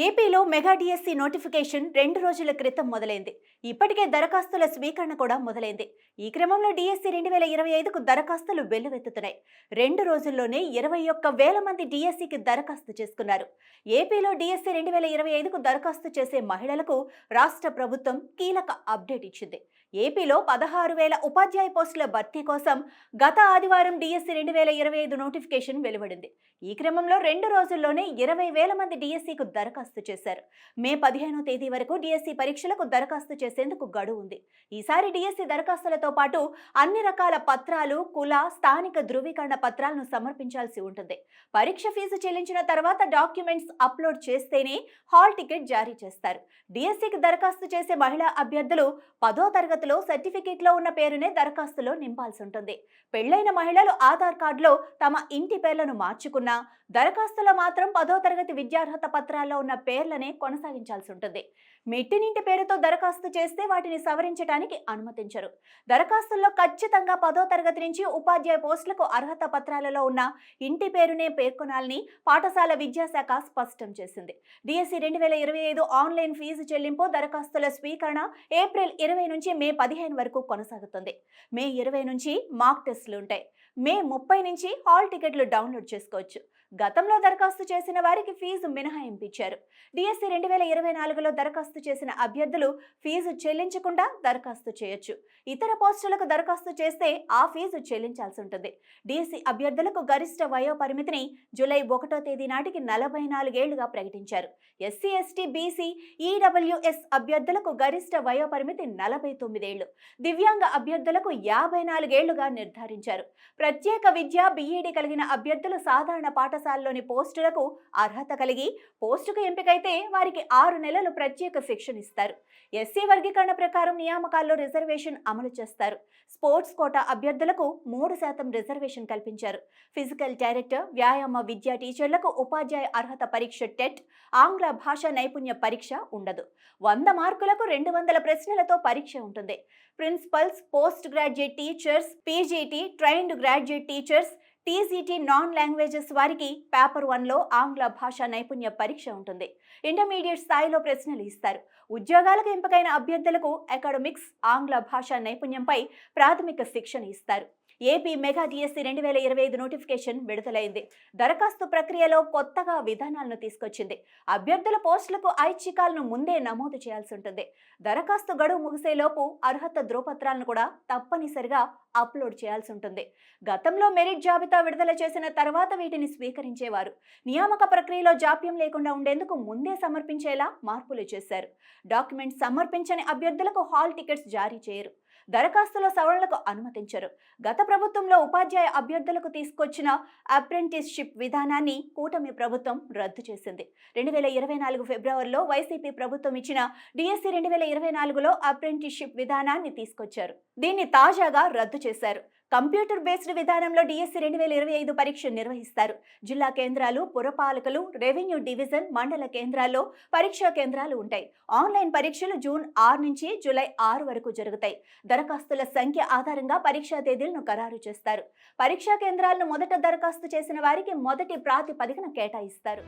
ఏపీలో mega DSC notification 2 రోజుల క్రితం మొదలైంది. ఇప్పటికే దరఖాస్తుల స్వీకరణ కూడా మొదలైంది. ఈ క్రమంలో డిఎస్సి 2025కు దరఖాస్తులు వెల్లువెత్తుతున్నాయి. 2 రోజుల్లోనే 21,000 మంది డిఎస్సికి దరఖాస్తు చేసుకున్నారు. ఏపీలో డిఎస్సి 2025కు దరఖాస్తు చేసే మహిళలకు రాష్ట్ర ప్రభుత్వం కీలక అప్డేట్ ఇచ్చింది. ఏపీలో 16,000 ఉపాధ్యాయ పోస్టుల భర్తీ కోసం గత ఆదివారం డిఎస్సి 2025 నోటిఫికేషన్ వెలువడింది. ఈ క్రమంలో 2 రోజుల్లోనే 20,000 మంది డిఎస్సికు దరఖాస్తు చేశారు. మే 15వ తేదీ వరకు డిఎస్సి పరీక్షలకు దరఖాస్తు చేసేందుకు గడువు ఉంది. ఈసారి డిఎస్సి దరఖాస్తులతో పాటు అన్ని రకాల పత్రాలు, కుల, స్థానిక ధృవీకరణ పత్రాలను సమర్పించాల్సి ఉంటుంది. పరీక్ష ఫీజు చెల్లించిన తర్వాత డాక్యుమెంట్స్ అప్లోడ్ చేస్తేనే హాల్ టికెట్ జారీ చేస్తారు. డిఎస్సికి దరఖాస్తు చేసే మహిళా అభ్యర్థులు 10వ తరగతిలో సర్టిఫికేట్లో ఉన్న పేరునే దరఖాస్తులో నింపాల్సి ఉంటుంది. పెళ్లైన మహిళలు ఆధార్ కార్డులో తమ ఇంటి పేర్లను మార్చుకున్నా దరఖాస్తులో మాత్రం 10వ తరగతి విద్యార్హత పత్రాల్లో ఉన్న పేర్లనే కొనసాగించాల్సి ఉంటుంది. మెట్టినింటి పేరుతో దరఖాస్తు చేస్తే వాటిని సవరించడానికి అనుమతించరు. దరఖాస్తుల్లో ఖచ్చితంగా 10వ తరగతి నుంచి ఉపాధ్యాయ పోస్టులకు అర్హత పత్రాలలో ఉన్న ఇంటి పేరునే పేర్కొనాలని పాఠశాల విద్యాశాఖ స్పష్టం చేసింది. డిఎస్సి 2025 ఆన్లైన్ ఫీజు చెల్లింపు, దరఖాస్తుల స్వీకరణ ఏప్రిల్ 20 నుంచి మే 15 వరకు కొనసాగుతుంది. మే 20 నుంచి మాక్ టెస్టులు ఉంటాయి. మే 30 నుంచి హాల్ టికెట్లు డౌన్లోడ్ చేసుకోవచ్చు. గతంలో దరఖాస్తు చేసిన వారికి ఫీజు మినహాయింపు ఇచ్చారు. డిఎస్సి 2024లో దరఖాస్తు చేసిన అభ్యర్థులు ఫీజు చెల్లించకుండా దరఖాస్తు చేయొచ్చు. ఇతర పోస్టులకు దరఖాస్తు చేస్తే ఆ ఫీజు చెల్లించాల్సి ఉంటుంది. డిఎస్సి అభ్యర్థులకు గరిష్ట వయో పరిమితిని జూలై 1వ తేదీ నాటికి 44 ఏళ్లుగా ప్రకటించారు. ఎస్సీ, ఎస్టీ, బీసీ, ఈడబ్ల్యూఎస్ అభ్యర్థులకు గరిష్ట వయో పరిమితి 49 ఏళ్లు. దివ్యాంగ అభ్యర్థులకు 54 ఏళ్లుగా నిర్ధారించారు. ప్రత్యేక విద్య, బిఈడి కలిగిన అభ్యర్థులు సాధారణ పాఠశాలలోని పోస్టులకు అర్హత కలిగి పోస్టుకు ఎంపికైతే వారికి 6 నెలలు ప్రత్యేక శిక్షణ ఇస్తారు. ఎస్సీ వర్గీకరణ ప్రకారం నియామకాల్లో రిజర్వేషన్ అమలు చేస్తారు. స్పోర్ట్స్ కోటా అభ్యర్థులకు 3% రిజర్వేషన్ కల్పించారు. ఫిజికల్ డైరెక్టర్, వ్యాయామ విద్యా టీచర్లకు ఉపాధ్యాయ అర్హత పరీక్ష టెట్, ఆంగ్ల భాషా నైపుణ్య పరీక్ష ఉండదు. 100 మార్కులకు 200 ప్రశ్నలతో పరీక్ష ఉంటుంది. Principals, post graduate teachers, PGT, trained graduate teachers, TGT non languages వారికి పేపర్ 1లో ఆంగ్ల భాషా నైపుణ్య పరీక్ష ఉంటుంది. ఇంటర్మీడియట్ స్థాయిలో ప్రశ్నలు ఇస్తారు. ఉద్యోగాలకు ఎంపికైన అభ్యర్థులకు అకాడమిక్స్, ఆంగ్ల భాషా నైపుణ్యంపై ప్రాథమిక శిక్షణ ఇస్తారు. ఏపీ మెగా డిఎస్సి 2025 నోటిఫికేషన్ విడుదలైంది. దరఖాస్తు ప్రక్రియలో కొత్తగా విధానాలను తీసుకొచ్చింది. అభ్యర్థుల పోస్టులకు ఐచ్ఛికాలను ముందే నమోదు చేయాల్సి ఉంటుంది. దరఖాస్తు గడువు ముగిసేలోపు అర్హత ధ్రువపత్రాలను కూడా తప్పనిసరిగా అప్లోడ్ చేయాల్సి ఉంటుంది. గతంలో మెరిట్ జాబితా విడుదల చేసిన తర్వాత వీటిని స్వీకరించేవారు. నియామక ప్రక్రియలో జాప్యం లేకుండా ఉండేందుకు ముందే సమర్పించేలా మార్పులు చేశారు. డాక్యుమెంట్స్ సమర్పించని అభ్యర్థులకు హాల్ టికెట్స్ జారీ చేయరు. దరఖాస్తుల సవరణలకు అనుమతించరు. గత ప్రభుత్వంలో ఉపాధ్యాయ అభ్యర్థులకు తీసుకొచ్చిన అప్రెంటిస్షిప్ విధానాన్ని కూటమి ప్రభుత్వం రద్దు చేసింది. 2024 ఫిబ్రవరిలో వైసీపీ ప్రభుత్వం ఇచ్చిన డిఎస్సి 2024లో అప్రెంటిస్షిప్ విధానాన్ని తీసుకొచ్చారు. దీన్ని తాజాగా రద్దు చేశారు. కంప్యూటర్ బేస్డ్ విధానంలో డిఎస్సి 2025 పరీక్ష నిర్వహిస్తారు. జిల్లా కేంద్రాలు, పురపాలకలు, రెవెన్యూ డివిజన్, మండల కేంద్రాల్లో పరీక్షా కేంద్రాలు ఉంటాయి. ఆన్లైన్ పరీక్షలు జూన్ 6 నుంచి జూలై 6 వరకు జరుగుతాయి. దరఖాస్తుల సంఖ్య ఆధారంగా పరీక్షా తేదీలను ఖరారు చేస్తారు. పరీక్షా కేంద్రాలను మొదట దరఖాస్తు చేసిన వారికి మొదటి ప్రాతిపదికన కేటాయిస్తారు.